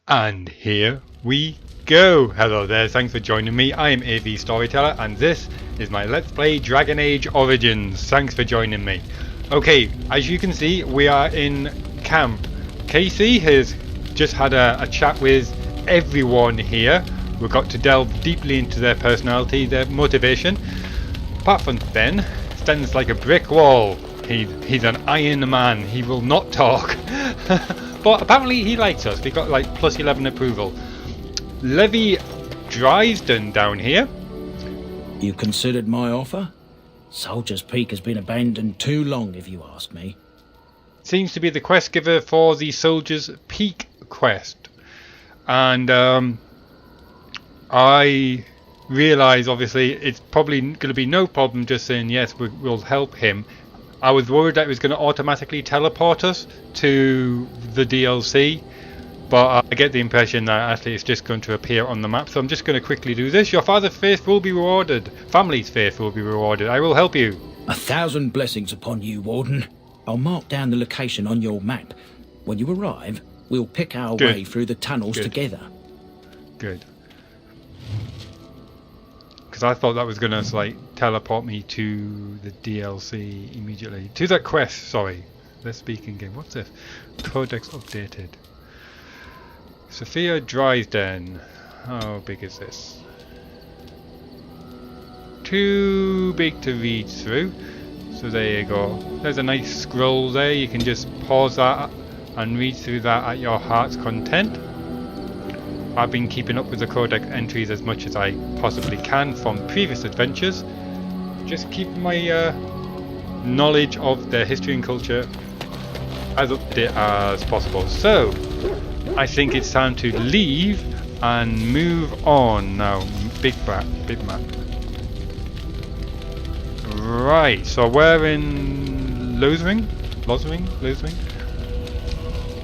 And here we go! Hello there, thanks for joining me. I am AVStoryteller and this is my Let's Play Dragon Age Origins. Thanks for joining me. Okay, as you can see, we are in camp. Kassie has just had a chat with everyone here. We've got to delve deeply into their personality, their motivation. Apart from Sten, Sten's like a brick wall. He's an iron man, he will not talk. But apparently he likes us. We got like plus 11 approval. Age Redesigned down here. You considered my offer? Soldier's Peak has been abandoned too long, if you ask me. Seems to be the quest giver for the Soldier's Peak quest. And I realise obviously it's probably going to be no problem just saying yes, we'll help him. I was worried that it was going to automatically teleport us to the DLC, but I get the impression that actually it's just going to appear on the map, so I'm just going to quickly do this. Your father's faith will be rewarded. Family's faith will be rewarded. I will help you. 1,000 blessings upon you, Warden. I'll mark down the location on your map. When you arrive, we'll pick our way through the tunnels together. Good. Because I thought that was going to like teleport me to the DLC immediately. To that quest, sorry. Let's speak in game. What's this? Codex updated. Sophia Dresden. How big is this? Too big to read through. So there you go. There's a nice scroll there. You can just pause that and read through that at your heart's content. I've been keeping up with the codex entries as much as I possibly can from previous adventures. Just keep my knowledge of their history and culture as up to date as possible. So, I think it's time to leave and move on now. Big map. Right, so we're in Lothring.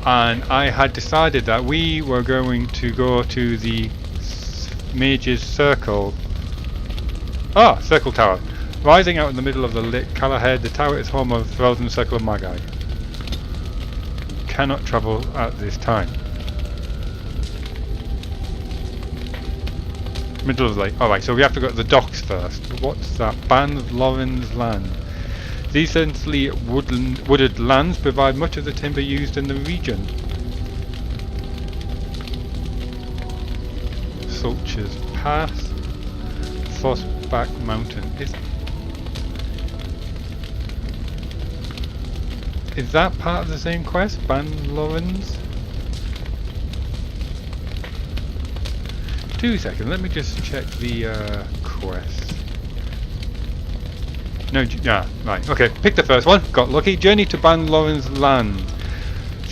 And I had decided that we were going to go to the Mage's Circle. Circle Tower. Rising out in the middle of the lit Calahead, the tower is home of Frozen Circle of Magi. Cannot travel at this time. Middle of the lake. Alright, so we have to go to the docks first. What's that? Ban Lauren's Land. These densely wooded lands provide much of the timber used in the region. Sulcher's Pass, Frostback Mountain. Is that part of the same quest? Ban Lawrence? 2 seconds, let me just check the quest. No, yeah, right, okay, pick the first one, got lucky. Journey to Ban Lauren's Land.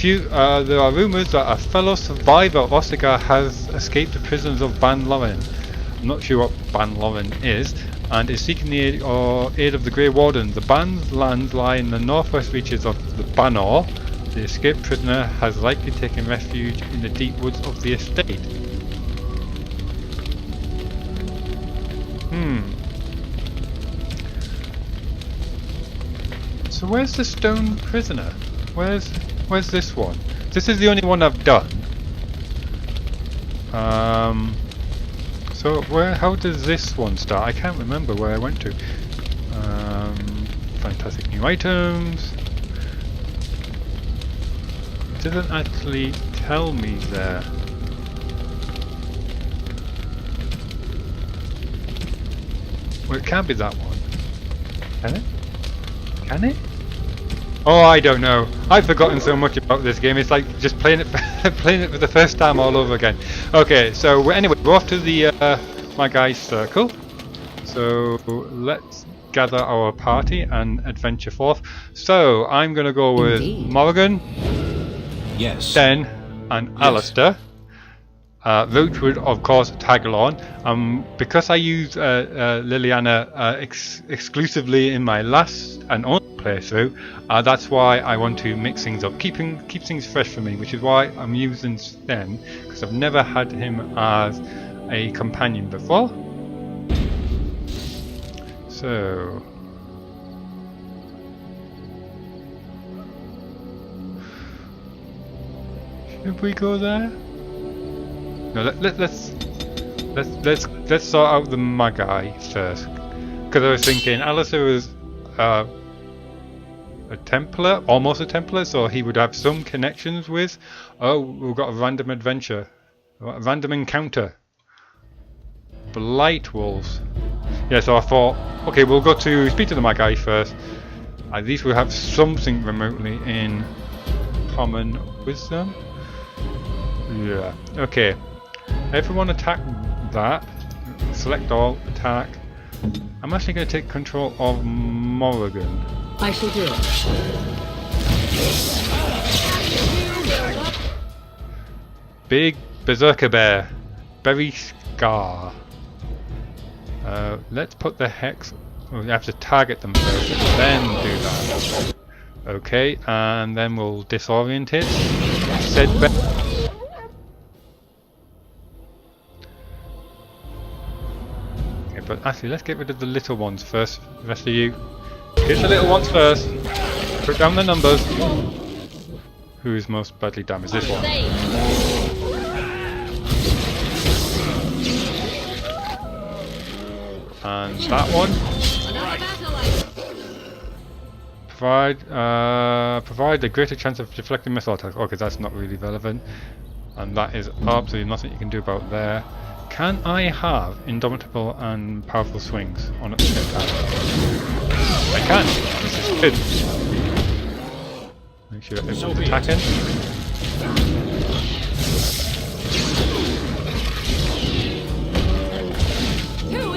There are rumours that a fellow survivor of Ostagar has escaped the prisons of Ban Lauren. I'm not sure what Ban Lauren is, and is seeking the aid of the Grey Warden. The Ban's lands lie in the northwest reaches of the Banor. The escaped prisoner has likely taken refuge in the deep woods of the estate. So where's the stone prisoner? Where's this one? This is the only one I've done. So how does this one start? I can't remember where I went to. Fantastic new items. It doesn't actually tell me there. Well, it can't be that one. Can it? Can it? Oh, I don't know. I've forgotten so much about this game. It's like just playing it for the first time all over again. Okay, so anyway, we're off to the Magi's Circle. So let's gather our party and adventure forth. So I'm going to go with Morrigan, Sten, and Alistair. Roachwood, of course, tag along. Because I used Liliana exclusively in my last and only playthrough, that's why I want to mix things up, keep things fresh for me, which is why I'm using Sten, because I've never had him as a companion before. So should we go there? No, let's sort out the Magi first. Because I was thinking Alistair was a Templar, almost a Templar, so he would have some connections with. Oh, we've got a random adventure, a random encounter. Blight Wolves. Yeah, so I thought, okay, we'll go to speak to the Magi first. At least we'll have something remotely in common with them. Yeah. Okay. Everyone attack that. Select all. Attack. I'm actually going to take control of Morrigan. I shall do it. Big Berserker Bear. Berry Scar. Let's put the hex. Oh, you have to target them first, then do that. Okay, and then we'll disorientate said bear. Okay, but actually, let's get rid of the little ones first. The rest of you, get the little ones first. Put down the numbers. Who is most badly damaged? This one. And that one. Provide a greater chance of deflecting missile attacks. Okay, that's not really relevant. And that is absolutely nothing you can do about there. Can I have indomitable and powerful swings on at the same time? I can. This is good. Make sure everyone's attacking.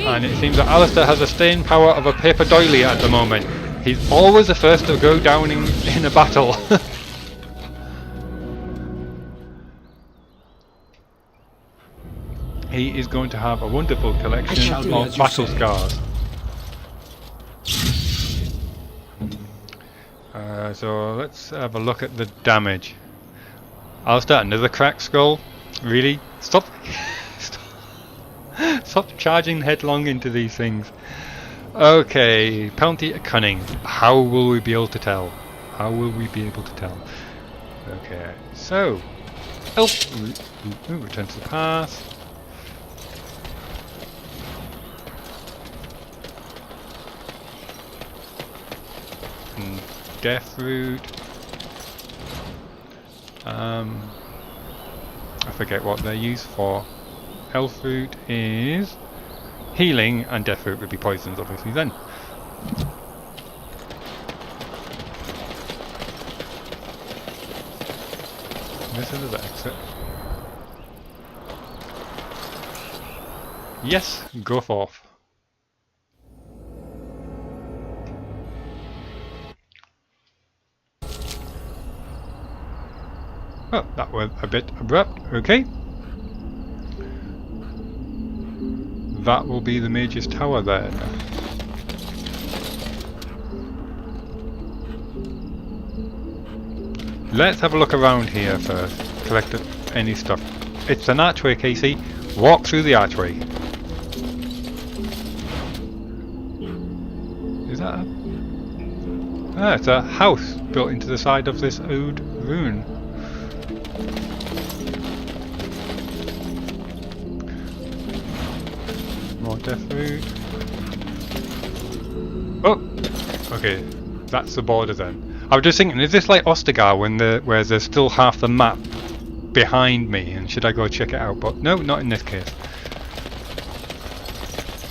And it seems that Alistair has the staying power of a paper doily at the moment. He's always the first to go down in a battle. He is going to have a wonderful collection of battle scars. So let's have a look at the damage. Alistair, another cracked skull? Really? Stop! Stop charging headlong into these things. Okay, penalty cunning. How will we be able to tell? How will we be able to tell? Okay, so return to the path. Death root. I forget what they're used for. Health root is healing, and death root would be poisons, obviously. Then this is the exit. Yes, go forth. Oh, that was a bit abrupt. Okay. That will be the Mage's Tower there. Let's have a look around here first. Collect any stuff. It's an archway, Casey. Walk through the archway. Is that a... Ah, it's a house built into the side of this old ruin. More death root. Oh! Okay, that's the border then. I was just thinking, is this like Ostagar where there's still half the map behind me, and should I go check it out? But no, not in this case.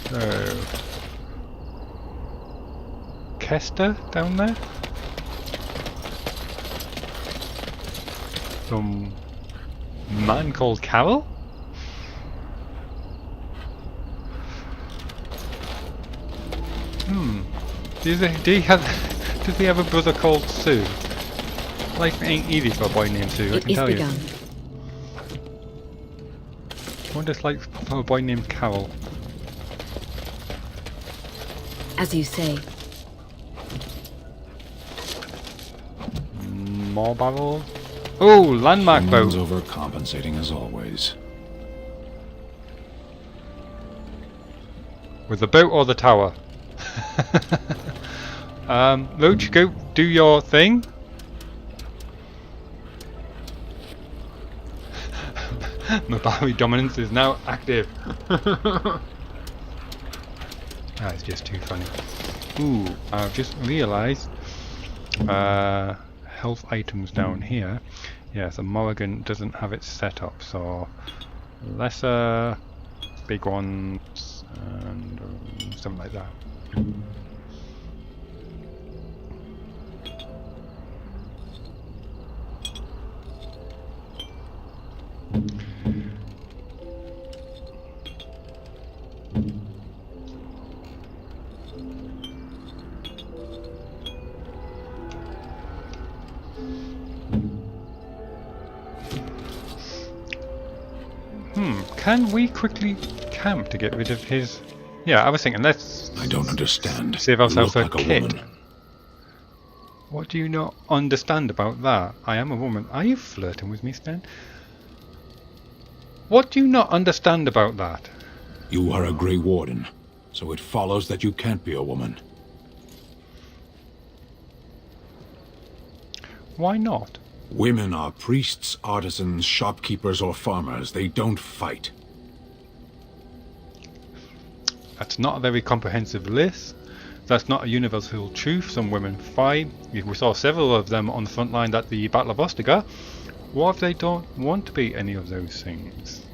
So... Kester down there? Some man called Carol? Does he have a brother called Sue? Life ain't easy for a boy named Sue, I can tell you. What is like for a boy named Carol? As you say. More barrels? Oh, landmark boat! Overcompensating as always. With the boat or the tower? Roach, go do your thing. My Barbie dominance is now active. That's just too funny. Ooh, I've just realised health items down here. Yeah, so Morrigan doesn't have it set up, so lesser, big ones, and something like that. Can we quickly camp to get rid of his... Yeah, I was thinking, let's... I don't understand. Save ourselves You a look like kit. woman. What do you not understand about that? I am a woman. Are you flirting with me, Stan? What do you not understand about that? You are a Grey Warden, so it follows that you can't be a woman. Why not? Women are priests, artisans, shopkeepers, or farmers. They don't fight. That's not a very comprehensive list. That's not a universal truth. Some women fight. We saw several of them on the front line at the Battle of Ostagar. What if they don't want to be any of those things?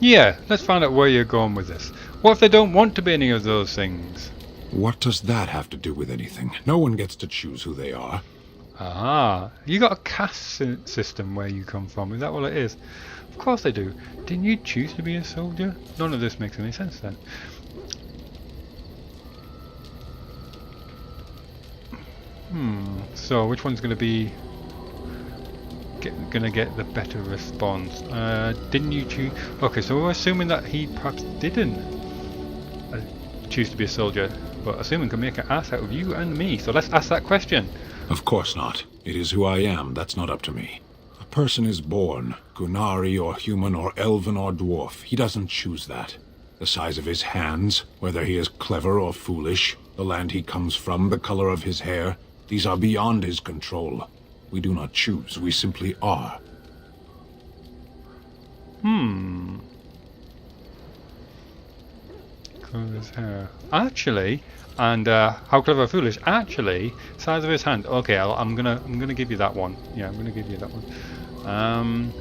Yeah, let's find out where you're going with this. What if they don't want to be any of those things? What does that have to do with anything? No one gets to choose who they are. Ah, you got a caste system where you come from. Is that what it is? Of course they do. Didn't you choose to be a soldier? None of this makes any sense then. So which one's going to be gonna get the better response? Didn't you choose? Okay, so we're assuming that he perhaps didn't choose to be a soldier, but assuming can make an ass out of you and me. So let's ask that question. Of course not. It is who I am. That's not up to me. A person is born, Gunari or human or elven or dwarf. He doesn't choose that. The size of his hands, whether he is clever or foolish, the land he comes from, the color of his hair, these are beyond his control. We do not choose, we simply are. Colour of his hair. Actually, and how clever or foolish. Actually, size of his hand. Okay, I'm gonna give you that one. Yeah, I'm gonna give you that one.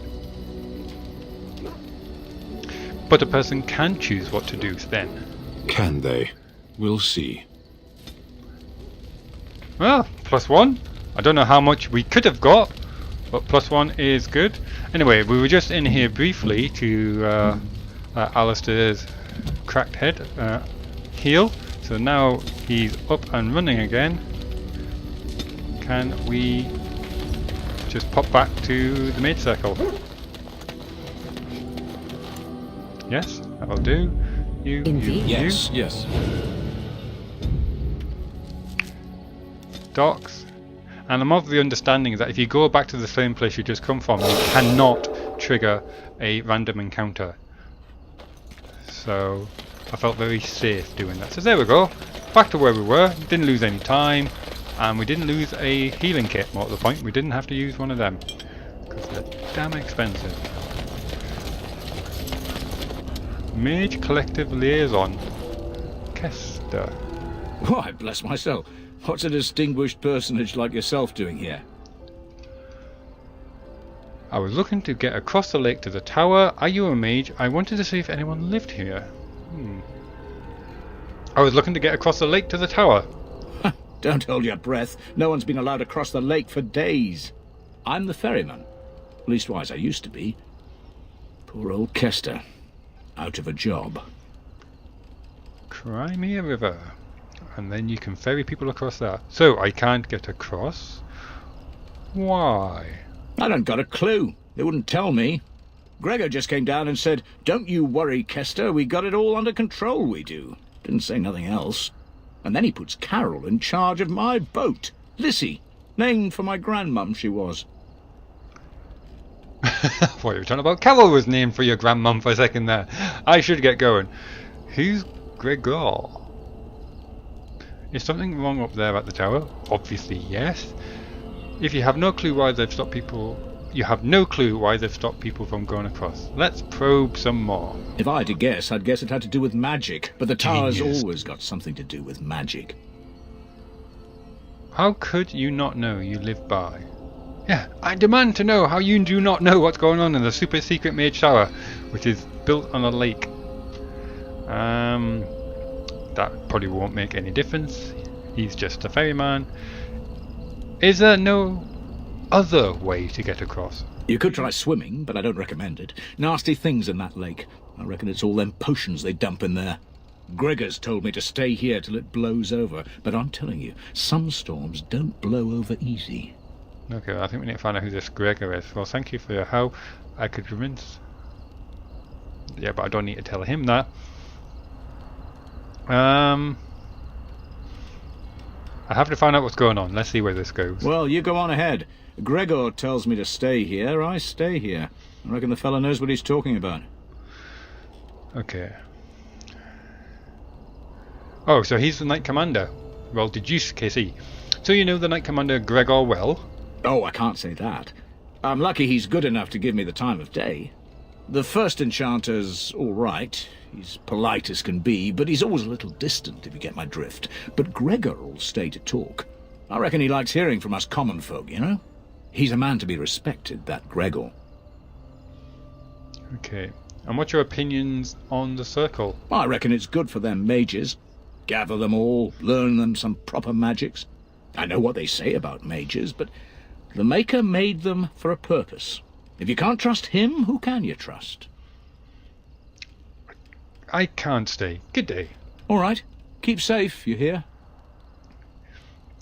But a person can choose what to do then. Can they? We'll see. Well, +1. I don't know how much we could have got, but +1 is good. Anyway, we were just in here briefly to Alistair's cracked head heal. So now he's up and running again. Can we just pop back to the mid circle? Yes, that'll do. Indeed. Yes, yes. Docks. And I'm of the understanding that if you go back to the same place you just come from, you cannot trigger a random encounter. So I felt very safe doing that. So there we go. Back to where we were. Didn't lose any time. And we didn't lose a healing kit, more to the point. We didn't have to use one of them. Because they're damn expensive. Mage Collective Liaison. Kester. Why, bless myself. What's a distinguished personage like yourself doing here? I was looking to get across the lake to the tower. Are you a mage? I wanted to see if anyone lived here. I was looking to get across the lake to the tower. Don't hold your breath. No one's been allowed across the lake for days. I'm the ferryman. Leastwise, I used to be. Poor old Kester. Out of a job. Crimea River. And then you can ferry people across that. So, I can't get across? Why? I don't got a clue. They wouldn't tell me. Gregor just came down and said, "Don't you worry, Kester. We got it all under control, we do." Didn't say nothing else. And then he puts Carol in charge of my boat. Lissy. Named for my grandmum she was. What, you were talking about? Carol was named for your grandmum for a second there. I should get going. Who's Gregor? Is something wrong up there at the tower? Obviously, yes. If you have no clue why they've stopped people, you have no clue why they've stopped people from going across. Let's probe some more. If I had to guess, I'd guess it had to do with magic. But the tower's Genius. always got something to do with magic. How could you not know you live by? Yeah, I demand to know how you do not know what's going on in the super secret mage tower, which is built on a lake. That probably won't make any difference. He's just a ferryman. Is there no other way to get across? You could try swimming, but I don't recommend it. Nasty things in that lake. I reckon it's all them potions they dump in there. Gregor's told me to stay here till it blows over, but I'm telling you, some storms don't blow over easy. Okay, I think we need to find out who this Gregor is. Well, thank you for your help. I could convince... Yeah, but I don't need to tell him that. I have to find out what's going on. Let's see where this goes. Well, you go on ahead. Gregor tells me to stay here, I stay here. I reckon the fella knows what he's talking about. Okay. Oh, so he's the Knight Commander. Well, deduce, Kassie. So you know the Knight Commander Gregor well? Oh, I can't say that. I'm lucky he's good enough to give me the time of day. The first enchanter's all right. He's polite as can be, but he's always a little distant, if you get my drift. But Gregor'll stay to talk. I reckon he likes hearing from us common folk, you know? He's a man to be respected, that Gregor. Okay. And what's your opinions on the circle? I reckon it's good for them mages. Gather them all, learn them some proper magics. I know what they say about mages, but the Maker made them for a purpose. If you can't trust him, who can you trust? I can't stay. Good day. All right. Keep safe, you hear?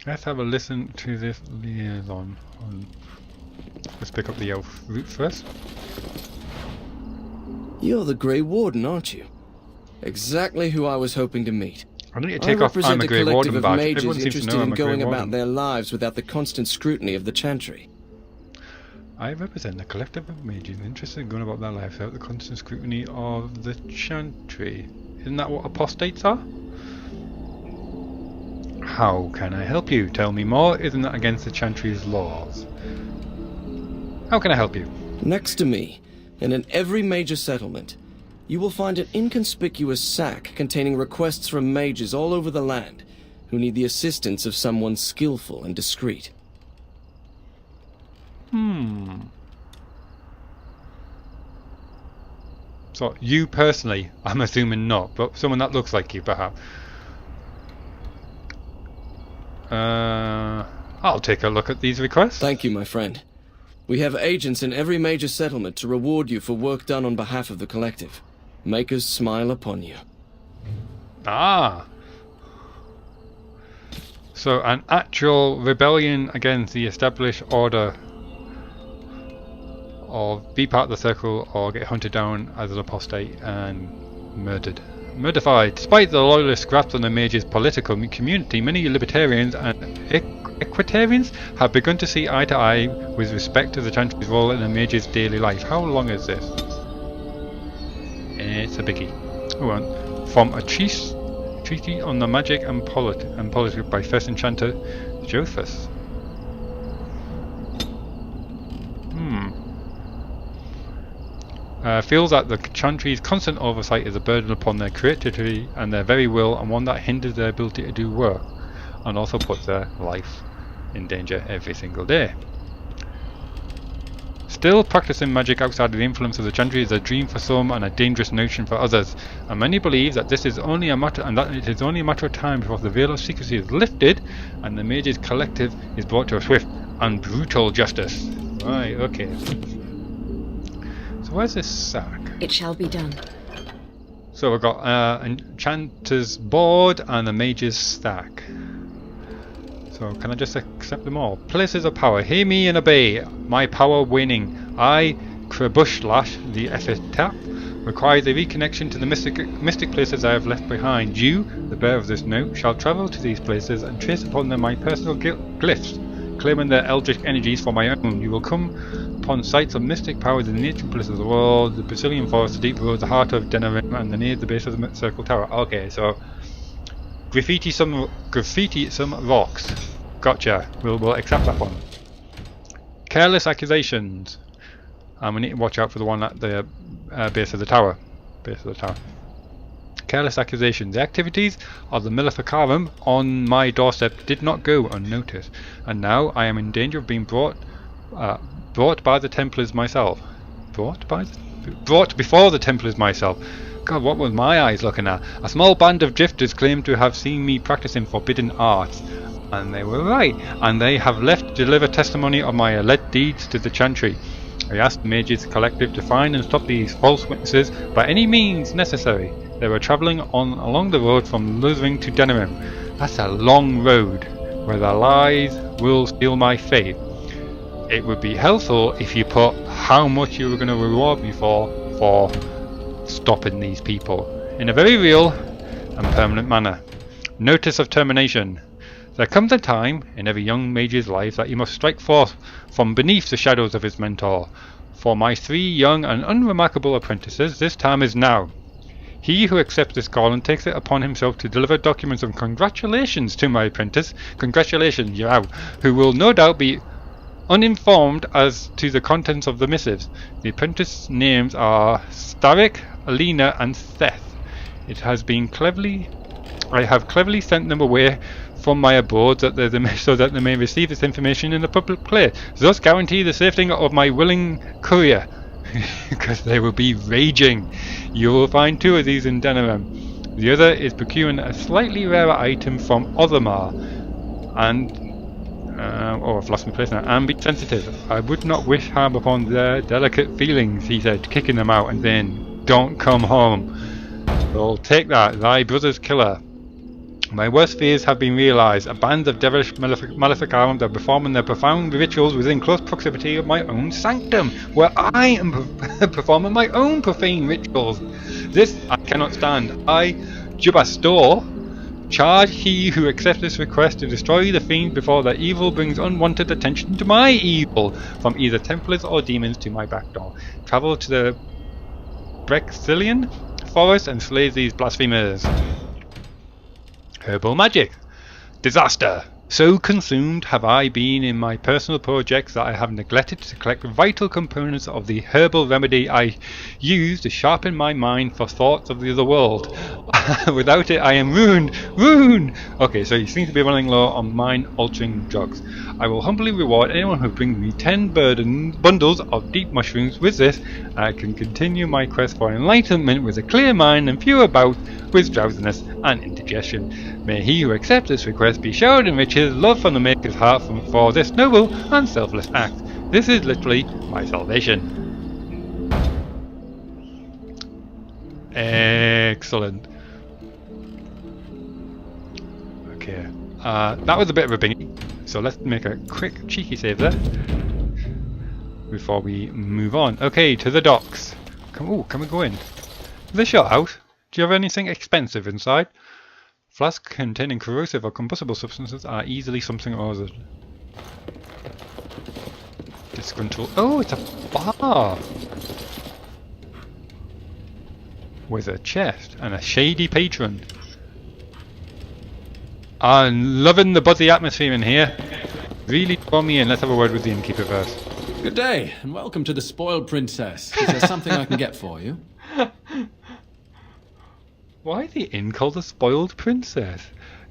Let's have a listen to this liaison. Let's pick up the elf route first. You're the Grey Warden, aren't you? Exactly who I was hoping to meet. I need to I take off I'm represent a a Grey collective Warden of badge. mages Everyone seems to interested know I'm in a Grey going Warden. about their lives without the constant scrutiny of the Chantry. I represent a collective of mages interested in going about their lives without the constant scrutiny of the Chantry. Isn't that what apostates are? How can I help you? Tell me more. Isn't that against the Chantry's laws? How can I help you? Next to me, and in every major settlement, you will find an inconspicuous sack containing requests from mages all over the land who need the assistance of someone skillful and discreet. So, you personally, I'm assuming not, but someone that looks like you, perhaps. I'll take a look at these requests. Thank you, my friend. We have agents in every major settlement to reward you for work done on behalf of the collective. Makers smile upon you. Ah! So, an actual rebellion against the established order, or be part of the circle, or get hunted down as an apostate and murdered. Murdified. Despite the loyalist grasp on the mage's political community, many libertarians and equitarians have begun to see eye to eye with respect to the Chantry's role in the mage's daily life. How long is this? It's a biggie. Go on. From a treaty on the magic and politics by First Enchanter Jothus. Feels that the Chantry's constant oversight is a burden upon their creativity and their very will, and one that hinders their ability to do work, and also puts their life in danger every single day. Still, practicing magic outside of the influence of the Chantry is a dream for some and a dangerous notion for others, and many believe that this is only a matter of time before the veil of secrecy is lifted and the mage's collective is brought to a swift and brutal justice. Right, okay. So where's this sack? It shall be done. So we've got Enchanter's board and the Mage's stack. So can I just accept them all? Places of power. Hear me and obey. My power waning. I, Krebush the epitaph, requires a reconnection to the mystic places I have left behind. You, the bearer of this note, shall travel to these places and trace upon them my personal glyphs, claiming their eldritch energies for my own. You will come upon sites of mystic powers in the ancient places of the world, the Brazilian forest, the deep roads, the heart of Denerim, and near the base of the circle tower. Okay, so graffiti some rocks. Gotcha. We'll accept that one. Careless Accusations. And we need to watch out for the one at the base of the tower. Careless Accusations. The activities of the Maleficarum on my doorstep did not go unnoticed, and now I am in danger of being brought by the Templars myself. Brought before the Templars myself. God, what was my eyes looking at? A small band of drifters claimed to have seen me practicing forbidden arts. And they were right, and they have left to deliver testimony of my alleged deeds to the Chantry. I asked the Mages Collective to find and stop these false witnesses by any means necessary. They were travelling along the road from Lothering to Denerim. That's a long road, where their lies will steal my faith. It would be helpful if you put how much you were going to reward me for stopping these people, in a very real and permanent manner. Notice of termination. There comes a time in every young mage's life that he must strike forth from beneath the shadows of his mentor. For my 3 young and unremarkable apprentices, this time is now. He who accepts this call and takes it upon himself to deliver documents of congratulations to my apprentice, congratulations, you're out, who will no doubt be uninformed as to the contents of the missives. The apprentice names are Starrick, Alina, and Seth. I have cleverly sent them away from my abode so that they may receive this information in the public place, thus guarantee the safety of my willing courier, because they will be raging. You will find 2 of these in Denerim. The other is procuring a slightly rarer item from Othermar, and I've lost my place now. And be sensitive. I would not wish harm upon their delicate feelings, he said, kicking them out and then, don't come home. Well, take that, thy brother's killer. My worst fears have been realised. A band of devilish Maleficarum are performing their profound rituals within close proximity of my own sanctum, where I am performing my own profane rituals. This I cannot stand. I, Jubastor, charge he who accepts this request to destroy the fiend before their evil brings unwanted attention to my evil, from either Templars or demons to my back door. Travel to the Brexilian forest and slay these blasphemers. Herbal Magic. Disaster. So consumed have I been in my personal projects that I have neglected to collect vital components of the herbal remedy I use to sharpen my mind for thoughts of the other world. Without it I am ruined! Okay, so you seem to be running low on mind-altering drugs. I will humbly reward anyone who brings me 10 bundles of deep mushrooms. With this, I can continue my quest for enlightenment with a clear mind and fewer bouts with drowsiness and indigestion. May he who accepts this request be showered in riches, love from the Maker's heart for this noble and selfless act. This is literally my salvation. Excellent. Okay, that was a bit of a bingy, so let's make a quick cheeky save there before we move on. Okay, to the docks. Can we go in? Is the shot out? Do you have anything expensive inside? Flasks containing corrosive or combustible substances are easily something or other. Disgruntled. Oh, it's a bar! With a chest and a shady patron. I'm loving the buzzy atmosphere in here. Really draw me in. Let's have a word with the innkeeper first. Good day, and welcome to the Spoiled Princess. Is there something I can get for you? Why the inn called the Spoiled Princess?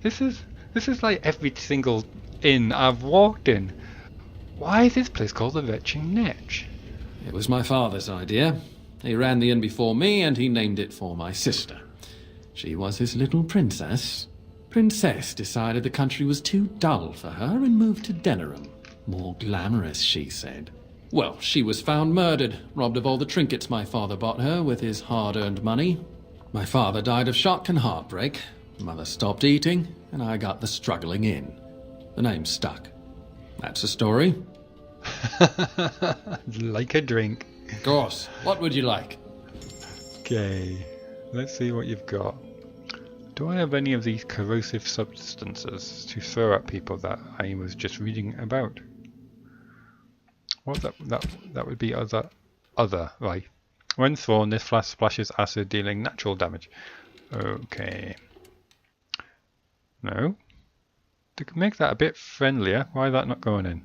This is like every single inn I've walked in. Why is this place called the Retching Netch? It was my father's idea. He ran the inn before me, and he named it for my sister. She was his little princess. Princess decided the country was too dull for her and moved to Denerim. More glamorous, she said. Well, she was found murdered, robbed of all the trinkets my father bought her with his hard-earned money. My father died of shock and heartbreak. Mother stopped eating, and I got the struggling in. The name stuck. That's the story. Like a drink. Of course. What would you like? Okay, let's see what you've got. Do I have any of these corrosive substances to throw at people that I was just reading about? What that would be other, right. When thrown, this flask splashes acid, dealing natural damage. Okay. No? To make that a bit friendlier, why is that not going in?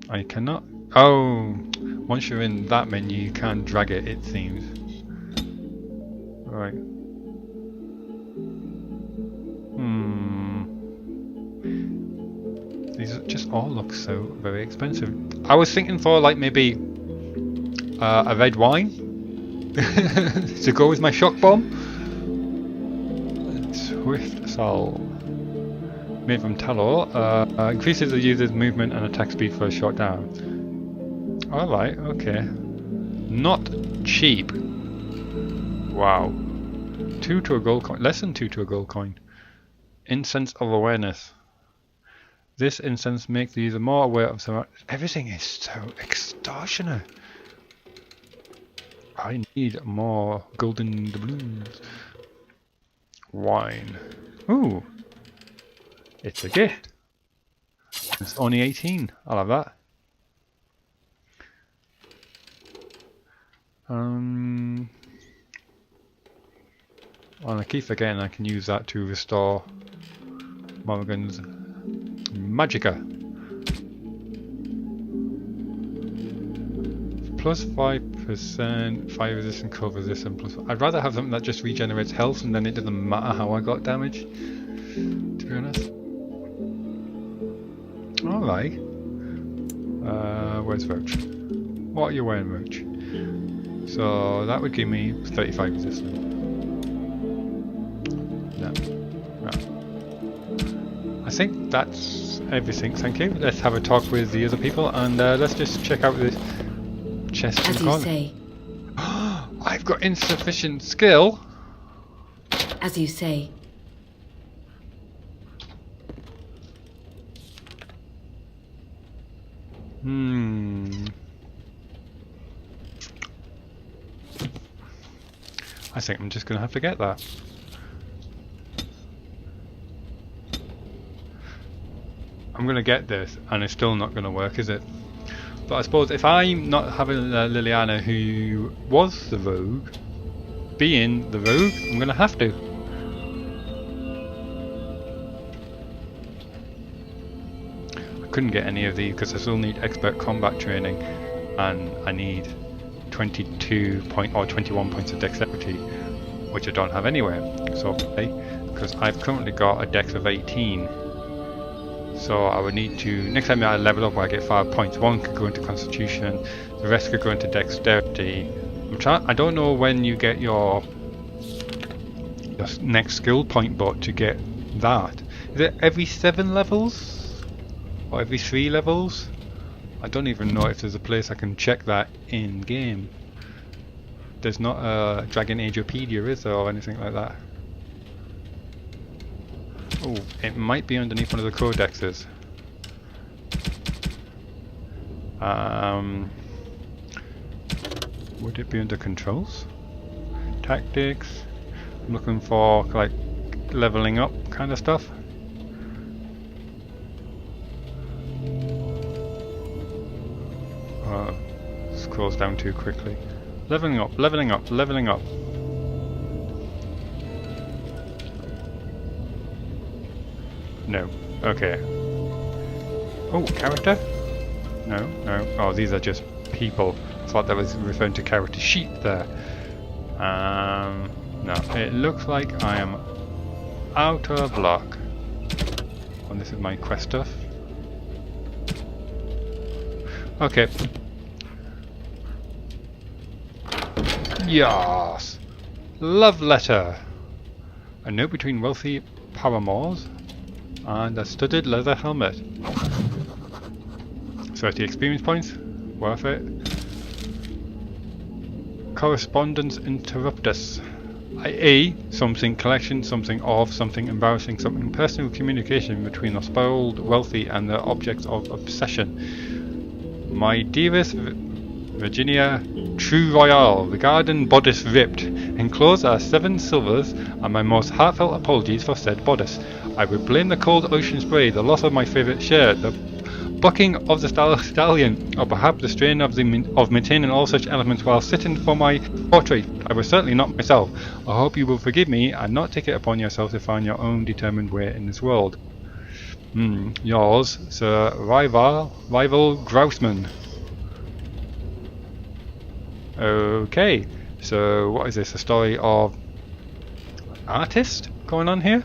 I cannot. Oh, once you're in that menu, you can drag it. It seems. Right. These just all look so very expensive. I was thinking for like maybe a red wine to go with my shock bomb. Swift assault. Made from tallow. Increases the user's movement and attack speed for a short down. Alright, okay. Not cheap. Wow. 2 to a gold coin. Less than 2 to a gold coin. Incense of awareness. This incense makes the user more aware of some. Everything is so extortionate. I need more golden doubloons. Wine. Ooh. It's a gift. It's only 18. I'll have that. And I keep forgetting I can use that to restore Morrigan's Magicka. Plus 5% fire resistant, cold resistant. Plus, I'd rather have something that just regenerates health and then it doesn't matter how I got damage. To be honest. Alright. Where's Roach? What are you wearing, Roach? So that would give me 35 resistance. No. No. I think that's everything, thank you. Let's have a talk with the other people and let's just check out this chest in the corner. As you say. I've got insufficient skill. As you say. I think I'm just going to have to get that. I'm going to get this and it's still not going to work, is it? But I suppose if I'm not having Liliana, who was the rogue, being the rogue, I'm going to have to. I couldn't get any of these because I still need expert combat training and I need 22 or 21 points of dexterity, which I don't have anywhere. So, because I've currently got a dex of 18. So I would need to, next time I level up where I get 5 points, one could go into Constitution, the rest could go into Dexterity. I don't know when you get your next skill point but to get that. Is it every 7 levels? Or every 3 levels? I don't even know if there's a place I can check that in game. There's not a Dragon Ageopedia, is there, or anything like that? Oh, it might be underneath one of the codexes. Would it be under controls? Tactics. I'm looking for like leveling up kind of stuff. Scrolls down too quickly. Leveling up, leveling up, leveling up. No. Okay. Oh, character? No, no. Oh, these are just people. I thought that was referring to character sheet there. No. It looks like I am out of luck. And this is my quest stuff. Okay. Yes! Love letter! A note between wealthy paramours and a studded leather helmet. 30 experience points. Worth it. Correspondence interruptus. i.e. something collection, something of, something embarrassing, something personal communication between the spoiled wealthy and the objects of obsession. My dearest Virginia True Royale, the garden bodice ripped. Enclosed are 7 silvers and my most heartfelt apologies for said bodice. I would blame the cold ocean spray, the loss of my favourite shirt, the bucking of the stallion, or perhaps the strain of maintaining all such elements while sitting for my portrait. I was certainly not myself. I hope you will forgive me and not take it upon yourself to find your own determined way in this world. Yours, Sir Rival Grouseman. Okay, so what is this? A story of artist going on here?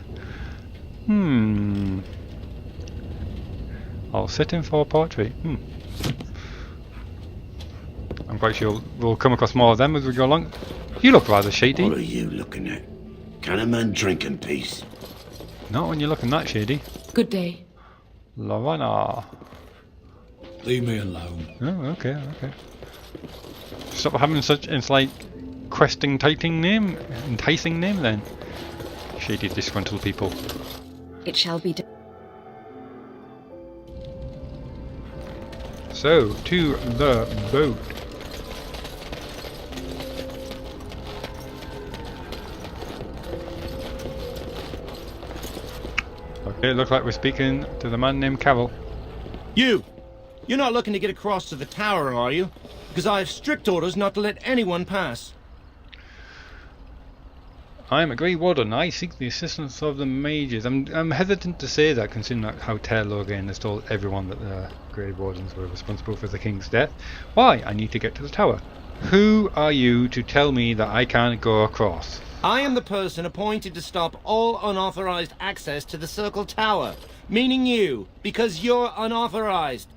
I'll sit in for a portrait. I'm quite sure we'll come across more of them as we go along. You look rather shady. What are you looking at? Can a man drink in peace? Not when you're looking that shady. Good day. Lorana. Leave me alone. Oh, okay. Stop having such enticing name then. Shady, disgruntled people. It shall be done. So, to the boat. Okay, it looks like we're speaking to the man named Carol. You're not looking to get across to the tower, are you? Because I have strict orders not to let anyone pass. I am a Grey Warden. I seek the assistance of the mages. I'm hesitant to say that, considering how Lorraine has told everyone that the Grey Wardens were responsible for the king's death. Why? I need to get to the tower. Who are you to tell me that I can't go across? I am the person appointed to stop all unauthorized access to the Circle Tower. Meaning you, because you're unauthorized.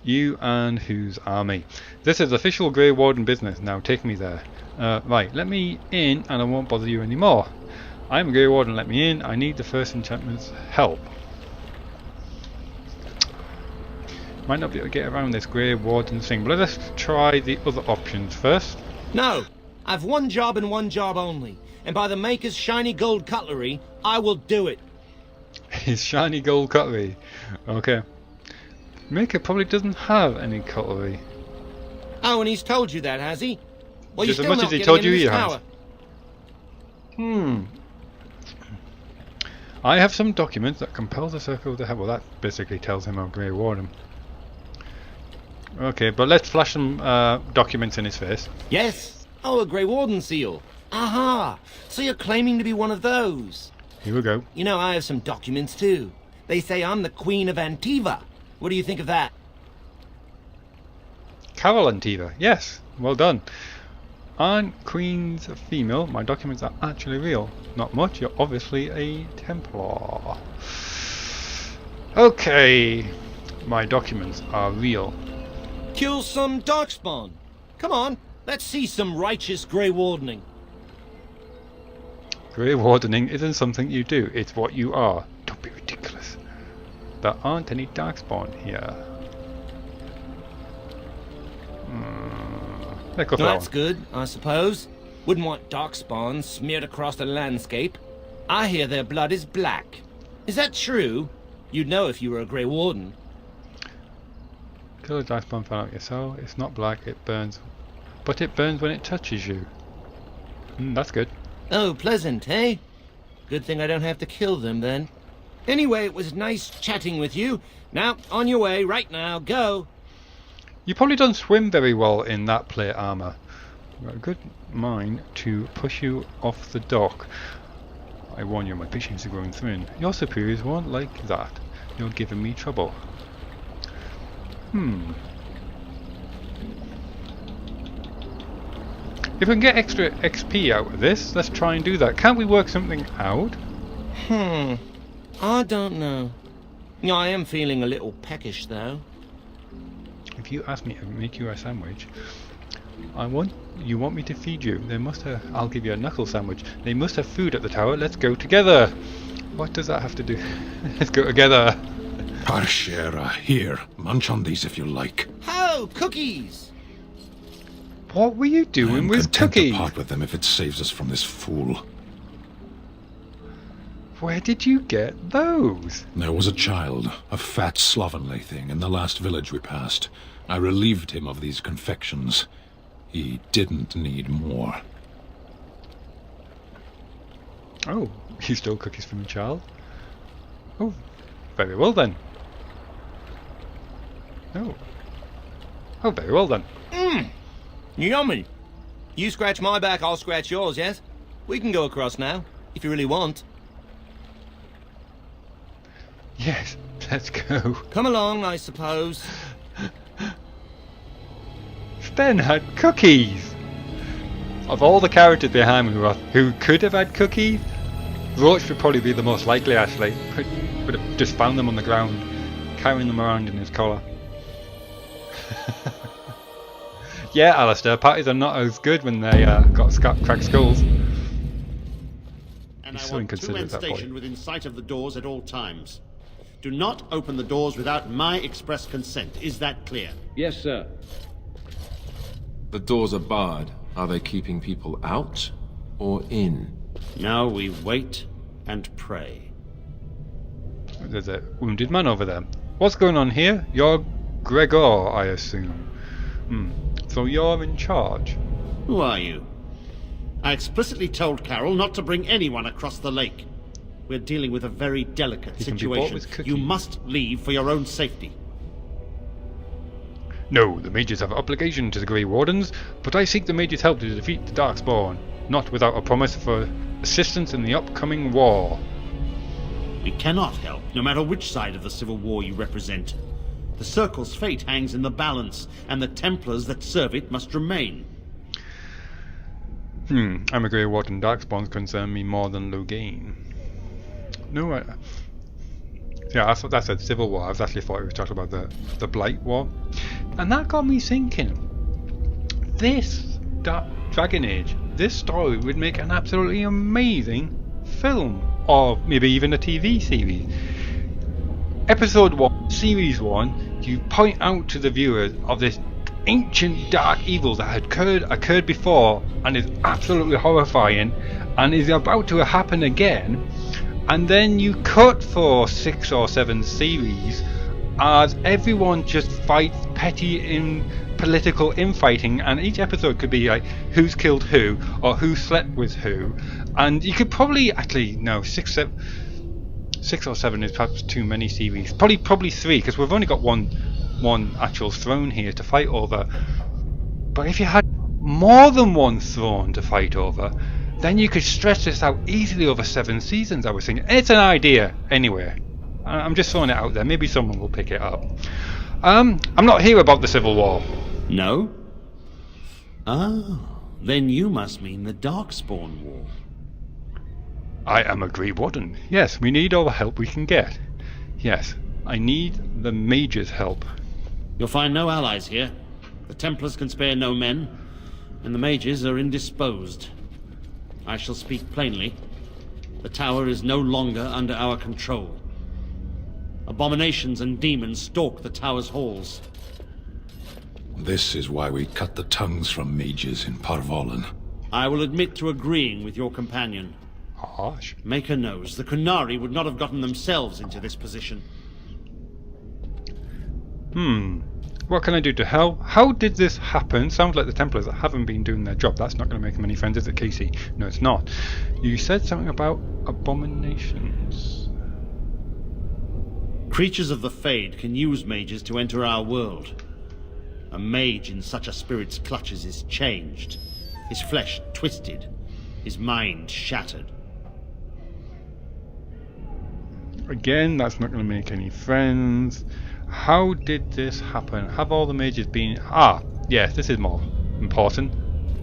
You and whose army? This is official Grey Warden business. Now take me there. Right, let me in and I won't bother you anymore. I'm a Grey Warden, let me in. I need the first enchantment's help. Might not be able to get around this Grey Warden thing, but let's try the other options first. No, I've one job and one job only. And by the Maker's shiny gold cutlery, I will do it. His shiny gold cutlery. Okay. Maker probably doesn't have any cutlery. Oh, and he's told you that, has he? Well, Just you're as still much not as he getting told into you this he has. tower. I have some documents that compel the Circle to have. Well, that basically tells him I'm Grey Warden. Okay, but let's flash some documents in his face. Yes. Oh, a Grey Warden seal. Aha! So you're claiming to be one of those. Here we go. You know, I have some documents too. They say I'm the Queen of Antiva. What do you think of that? Carol Antiva. Yes, well done. Aren't queens female? My documents are actually real. Not much, you're obviously a Templar. Okay, my documents are real. Kill some Darkspawn. Come on, let's see some righteous Grey Wardening. Grey Wardening isn't something you do, it's what you are. Don't be ridiculous. There aren't any Darkspawn here. Let's go for that That's one. good, I suppose. Wouldn't want Darkspawn smeared across the landscape. I hear their blood is black. Is that true? You'd know if you were a Grey Warden. Kill a Darkspawn, find out yourself. It's not black, it burns. But it burns when it touches you. That's good. Oh, pleasant, eh? Good thing I don't have to kill them, then. Anyway, it was nice chatting with you. Now, on your way, right now, go. You probably don't swim very well in that plate armour. You've got a good mind to push you off the dock. I warn you, my patience is growing thin. Your superiors won't like that. You're giving me trouble. If we can get extra XP out of this, let's try and do that. Can't we work something out? I don't know. I am feeling a little peckish, though. If you ask me to make you a sandwich, you want me to feed you. I'll give you a knuckle sandwich. They must have food at the tower. Let's go together. What does that have to do? Let's go together. Parshera, here. Munch on these if you like. Oh, cookies! What were you doing I'm with content cookies? to part with them if it saves us from this fool. Where did you get those? There was a child, a fat, slovenly thing, in the last village we passed. I relieved him of these confections. He didn't need more. Oh, you stole cookies from a child? Oh, very well then. Oh, very well then. Yummy! You scratch my back, I'll scratch yours, yes? We can go across now, if you really want. Yes, Let's go. Come along, I suppose. Sten had cookies! Of all the characters behind me who could have had cookies, Roach would probably be the most likely, actually. Would have just found them on the ground, carrying them around in his collar. Yeah, Alistair, parties are not as good when they got cracked skulls. And He's I so want 2 inconsiderate, men that boy. stationed within sight of the doors at all times. Do not open the doors without my express consent. Is that clear? Yes, sir. The doors are barred. Are they keeping people out or in? Now we wait and pray. There's a wounded man over there. What's going on here? You're Gregor, I assume. So you're in charge? Who are you? I explicitly told Carol not to bring anyone across the lake. We're dealing with a very delicate He can be bought situation. with cookies. You must leave for your own safety. No, the mages have obligation to the Grey Wardens, but I seek the mages' help to defeat the Darkspawn, not without a promise for assistance in the upcoming war. We cannot help, no matter which side of the civil war you represent. The Circle's fate hangs in the balance, and the Templars that serve it must remain. I'm a Grey Warden. Darkspawns concern me more than Loghain. No, yeah, I thought that said Civil War. I was actually thought it was talking about the Blight War. And that got me thinking, this Dragon Age, this story would make an absolutely amazing film, or maybe even a TV series. Episode 1, Series 1, you point out to the viewers of this ancient dark evil that had occurred before and is absolutely horrifying and is about to happen again, and then you cut for 6 or 7 series as everyone just fights petty political infighting, and each episode could be like who's killed who or who slept with who, and you could probably actually no 6 or 7 is perhaps too many series, probably 3 because we've only got one actual throne here to fight over. But if you had more than one throne to fight over, then you could stretch this out easily over 7 seasons. I was thinking, it's an idea anyway. I'm just throwing it out there. Maybe someone will pick it up. I'm not here about the Civil War. No? Oh, then you must mean the Darkspawn War. I am a Grey Warden. Yes, we need all the help we can get. Yes, I need the mage's help. You'll find no allies here. The Templars can spare no men, and the mages are indisposed. I shall speak plainly. The tower is no longer under our control. Abominations and demons stalk the tower's halls. This is why we cut the tongues from mages in Parvolan. I will admit to agreeing with your companion. Harsh. Maker knows the Kunari would not have gotten themselves into this position. What can I do to help? How did this happen? Sounds like the Templars haven't been doing their job. That's not going to make them any friends, is it, Kassie? No, it's not. You said something about abominations. Creatures of the Fade can use mages to enter our world. A mage in such a spirit's clutches is changed, his flesh twisted, his mind shattered. Again, that's not going to make any friends. How did this happen? Have all the mages been... yes, this is more important.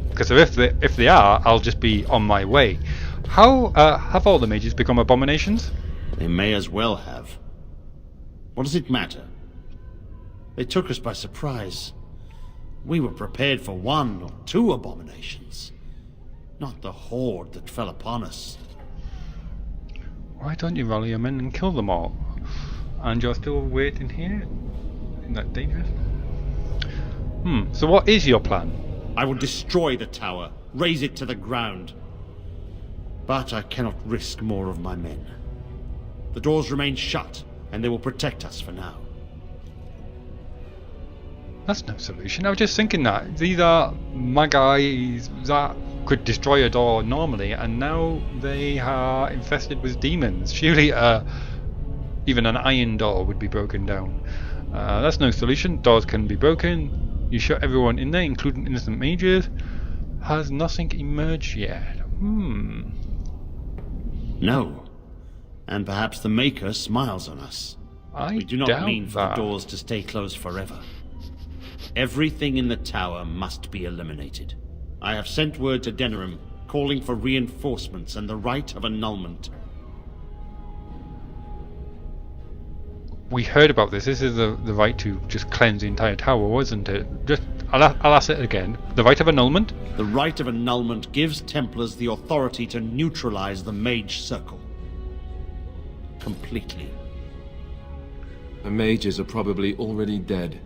Because if they are, I'll just be on my way. How have all the mages become abominations? They may as well have. What does it matter? They took us by surprise. We were prepared for 1 or 2 abominations, not the horde that fell upon us. Why don't you rally your men and kill them all? And you're still waiting here? Isn't that dangerous? So what is your plan? I will destroy the tower, raze it to the ground. But I cannot risk more of my men. The doors remain shut, and they will protect us for now. That's no solution. I was just thinking that. These are Magi's that could destroy a door normally, and now they are infested with demons. Surely even an iron door would be broken down. That's no solution. Doors can be broken. You shut everyone in there, including innocent mages. Has nothing emerged yet? No. And perhaps the Maker smiles on us. We do not mean for the doors to stay closed forever. Everything in the tower must be eliminated. I have sent word to Denerim, calling for reinforcements and the right of annulment. We heard about this. This is the right to just cleanse the entire tower, wasn't it? I'll ask it again. The right of annulment? The right of annulment gives Templars the authority to neutralize the Mage Circle. Completely. The mages are probably already dead.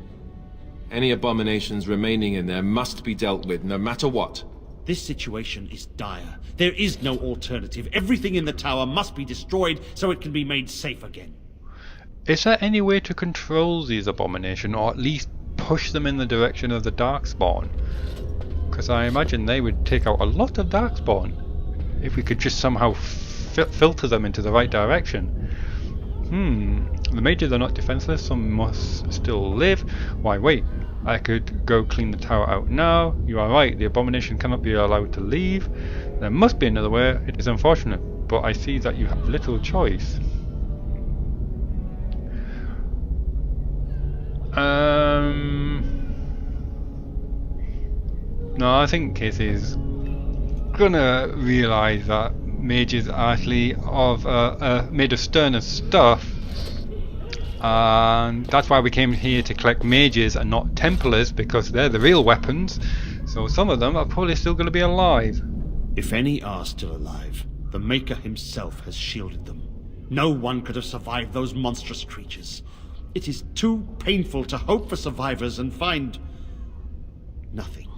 Any abominations remaining in there must be dealt with, no matter what. This situation is dire. There is no alternative. Everything in the tower must be destroyed so it can be made safe again. Is there any way to control these abominations, or at least push them in the direction of the Darkspawn? Because I imagine they would take out a lot of Darkspawn if we could just somehow filter them into the right direction. The mages are not defenseless, some must still live. Why wait, I could go clean the tower out now. You are right, the abomination cannot be allowed to leave. There must be another way. It is unfortunate, but I see that you have little choice. No, I think Cassie's gonna realise that mages are actually made of sterner stuff, and that's why we came here to collect mages and not Templars, because they're the real weapons. So some of them are probably still going to be alive. If any are still alive, the Maker himself has shielded them. No one could have survived those monstrous creatures. It is too painful to hope for survivors and find nothing.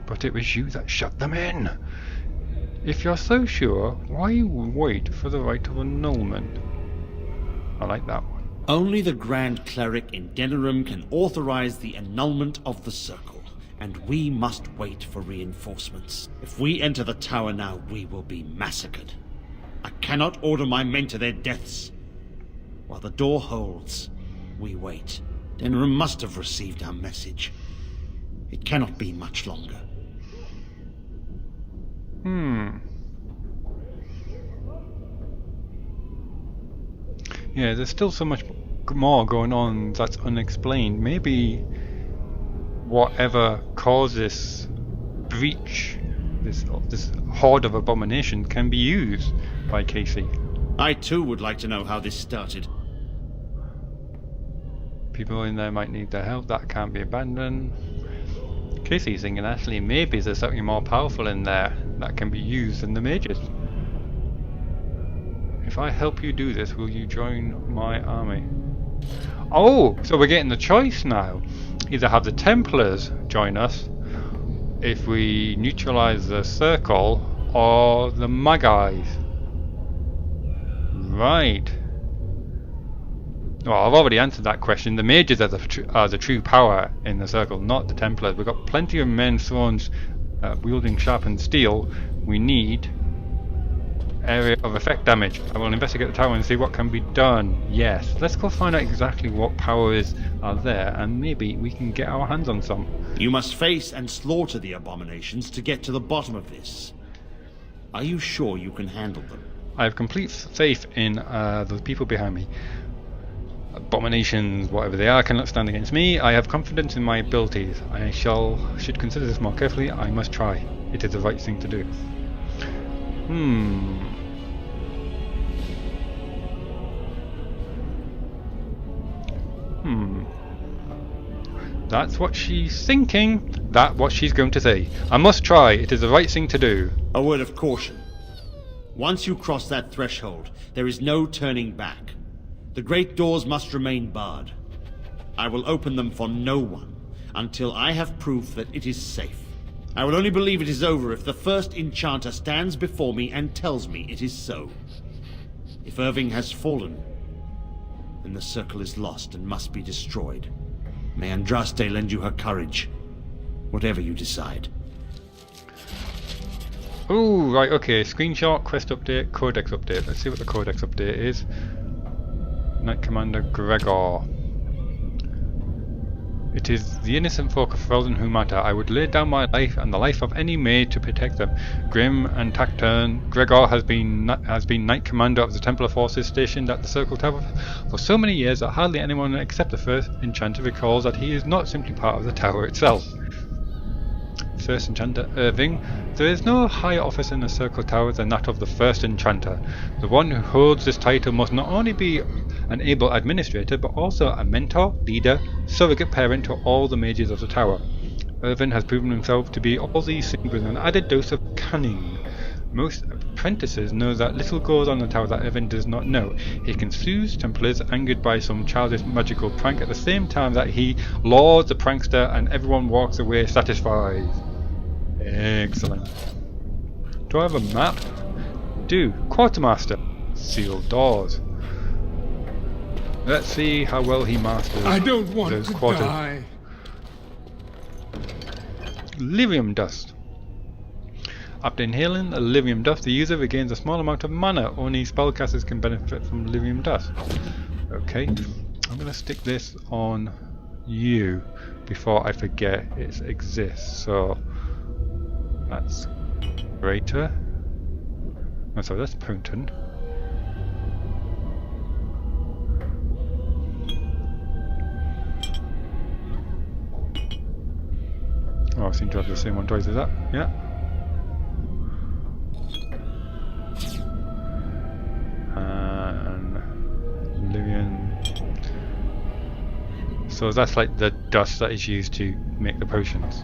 But it was you that shut them in. If you're so sure, why wait for the right of annulment? I like that one. Only the Grand Cleric in Denerim can authorize the annulment of the Circle, and we must wait for reinforcements. If we enter the tower now, we will be massacred. I cannot order my men to their deaths. While the door holds, we wait. Denerim must have received our message. It cannot be much longer. Yeah, there's still so much more going on that's unexplained. Maybe whatever caused this breach, this horde of abomination, can be used by Kassie. I too would like to know how this started. People in there might need their help. That can't be abandoned. Kassie's thinking actually maybe there's something more powerful in there that can be used than the mages. If I help you do this, will you join my army? Oh, so we're getting the choice now. Either have the Templars join us if we neutralize the Circle, or the Magi's. Right. Well, I've already answered that question. The mages are the true power in the Circle, not the Templars. We've got plenty of men, swords, wielding sharpened steel. We need area of effect damage. I will investigate the tower and see what can be done. Yes, let's go find out exactly what powers are there, and maybe we can get our hands on some. You must face and slaughter the abominations to get to the bottom of this. Are you sure you can handle them? I have complete faith in the people behind me. Abominations, whatever they are, cannot stand against me. I have confidence in my abilities. I should consider this more carefully. I must try. It is the right thing to do. That's what she's thinking. That's what she's going to say. I must try. It is the right thing to do. A word of caution. Once you cross that threshold, there is no turning back. The great doors must remain barred. I will open them for no one until I have proof that it is safe. I will only believe it is over if the first enchanter stands before me and tells me it is so. If Irving has fallen, then the Circle is lost and must be destroyed. May Andraste lend you her courage, whatever you decide. Oh, right, okay. Screenshot, quest update, codex update. Let's see what the codex update is. Knight Commander Gregor. It is the innocent folk of Felden who matter. I would lay down my life and the life of any maid to protect them. Grim and taciturn, Gregor has been Knight Commander of the Templar forces stationed at the Circle Tower for so many years that hardly anyone except the first enchanter recalls that he is not simply part of the tower itself. First Enchanter Irving, there is no higher office in the Circle Tower than that of the First Enchanter. The one who holds this title must not only be an able administrator, but also a mentor, leader, surrogate parent to all the mages of the tower. Irving has proven himself to be all these things with an added dose of cunning. Most apprentices know that little goes on in the tower that Irving does not know. He can soothe Templars angered by some childish magical prank at the same time that he lords the prankster and everyone walks away satisfied. Excellent. Do I have a map? Do. Quartermaster. Sealed doors. Let's see how well he masters I don't want those to quarters. die. Lyrium dust. After inhaling a lyrium dust, the user regains a small amount of mana. Only spellcasters can benefit from lyrium dust. Okay, I'm going to stick this on you before I forget it exists. So that's greater. Oh, sorry, that's potent. Oh, I seem to have the same one twice as that. Yeah. And Lyrian. So that's like the dust that is used to make the potions.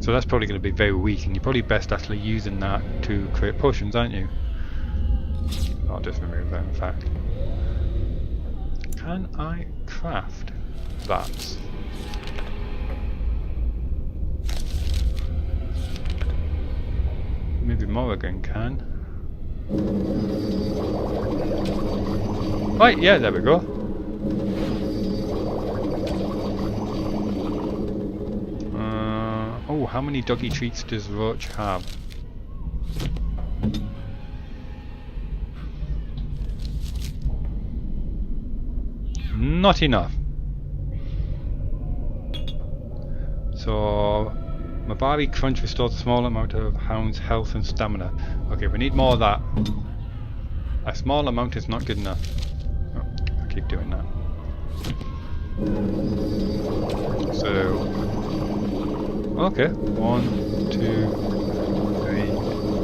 So that's probably going to be very weak, and you're probably best actually using that to create potions, aren't you? I'll just remove that, in fact. Can I craft that? Maybe Morrigan can. Right, yeah, there we go. Oh, how many doggy treats does Roach have? Not enough. So Mabari Crunch restores a small amount of Hound's health and stamina. Okay, we need more of that. A small amount is not good enough. Oh, I keep doing that. So okay, 1, 2, 3,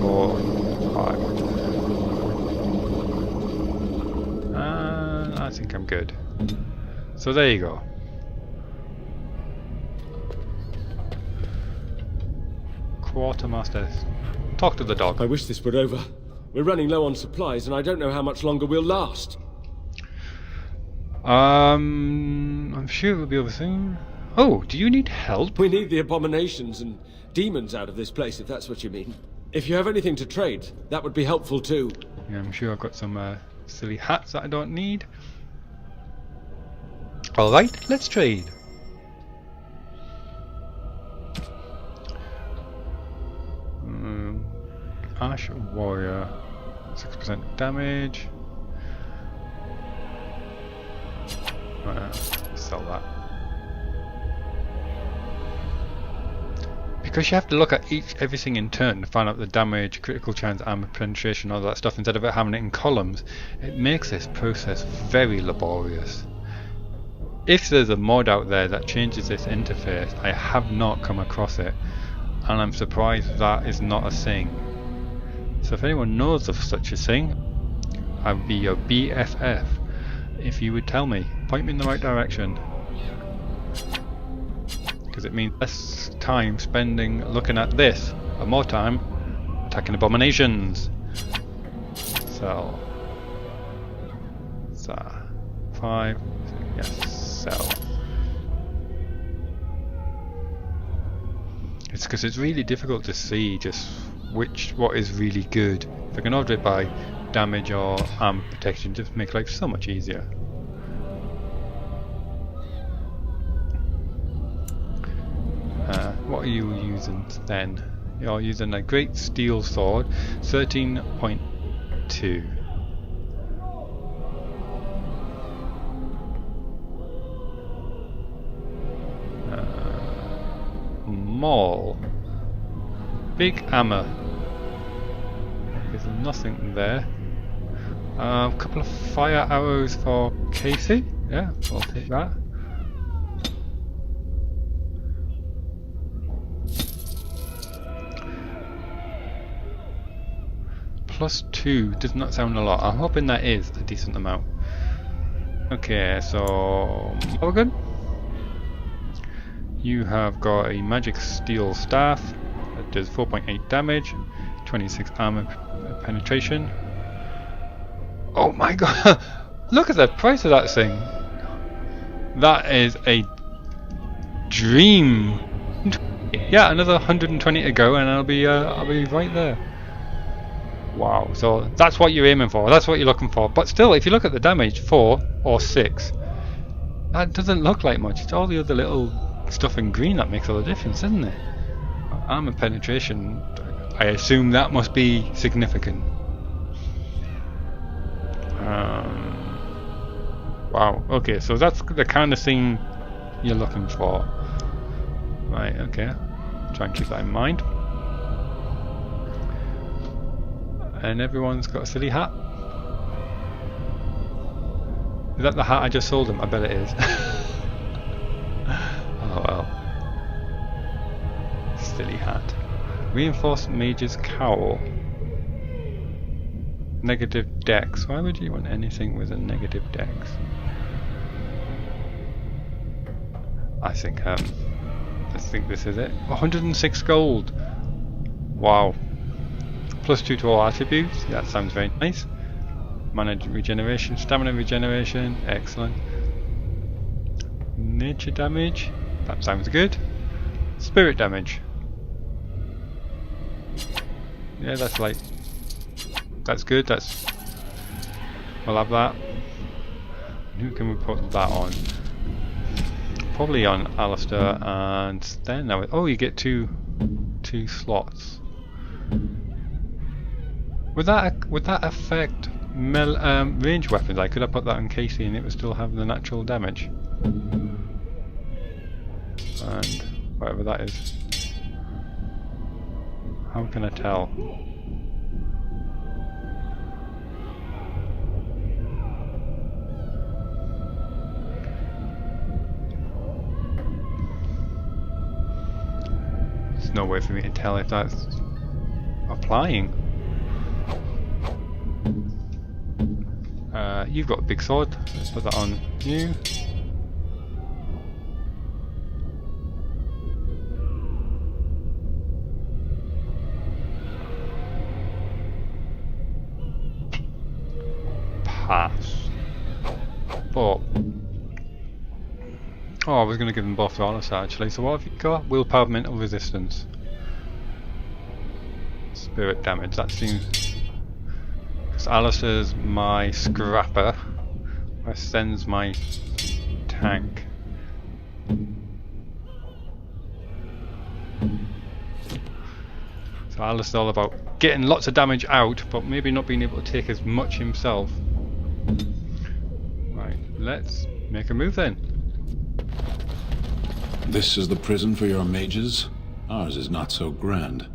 4, 5. And I think I'm good. So there you go. Quartermaster, talk to the dog. I wish this were over. We're running low on supplies, and I don't know how much longer we'll last. I'm sure it will be over soon. Oh, do you need help? We need the abominations and demons out of this place, if that's what you mean. If you have anything to trade, that would be helpful too. Yeah, I'm sure I've got some silly hats that I don't need. Alright, let's trade. Ash Warrior, 6% damage. Sell that. Because you have to look at everything in turn to find out the damage, critical chance, armor penetration, all that stuff, instead of it having it in columns, it makes this process very laborious. If there's a mod out there that changes this interface, I have not come across it, and I'm surprised that is not a thing. So if anyone knows of such a thing, I would be your BFF if you would tell me. Point me in the right direction. Because it means less time spending looking at this, and more time attacking abominations. Sell. 5. Yes, sell. It's because it's really difficult to see just what is really good. If I can order it by damage or armor protection, just make life so much easier. What are you using then? You're using a great steel sword, 13.2. small. Big hammer. There's nothing there. A couple of fire arrows for Kassie. Yeah, I'll take that. +2 does not sound a lot. I'm hoping that is a decent amount. Okay, so Morrigan, you have got a magic steel staff that does 4.8 damage, 26 armor penetration. Oh my god! Look at the price of that thing. That is a dream. Yeah, another 120 to go, and I'll be right there. Wow, so that's what you're aiming for, that's what you're looking for. But still, if you look at the damage, 4 or 6, that doesn't look like much. It's all the other little stuff in green that makes all the difference, isn't it? Armor penetration, I assume that must be significant. Wow, okay, so that's the kind of thing you're looking for. Right, okay, try and keep that in mind. And everyone's got a silly hat. Is that the hat I just sold him? I bet it is. Oh well. Silly hat. Reinforced Mage's Cowl. Negative dex. Why would you want anything with a negative dex? I think this is it. 106 gold. Wow. +2 to all attributes. That sounds very nice. Mana regeneration, stamina regeneration. Excellent. Nature damage. That sounds good. Spirit damage. Yeah, that's like. That's good. That's. We'll have that. Who can we put that on? Probably on Alistair and then now. Oh, you get two slots. Would that affect range weapons? Could I put that on Kassie and it would still have the natural damage? And whatever that is. How can I tell? There's no way for me to tell if that's applying. You've got a big sword. Let's put that on you. Pass. But I was going to give them both to Alistair actually. So what have you got? Willpower, mental resistance, spirit damage. That seems. Alistair's my scrapper. Ascend's my tank. So Alistair's all about getting lots of damage out, but maybe not being able to take as much himself. Right, let's make a move then. This is the prison for your mages? Ours is not so grand.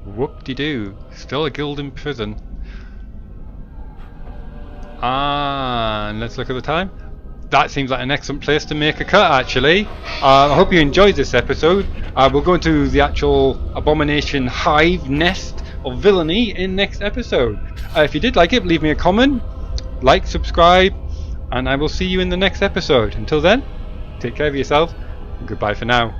Whoop-de-doo. Still a guild in prison. And let's look at the time. That seems like an excellent place to make a cut actually. I hope you enjoyed this episode. We'll go into the actual abomination hive nest of villainy in next episode. If you did like it, leave me a comment, like, subscribe, and I will see you in the next episode. Until then, take care of yourself, and goodbye for now.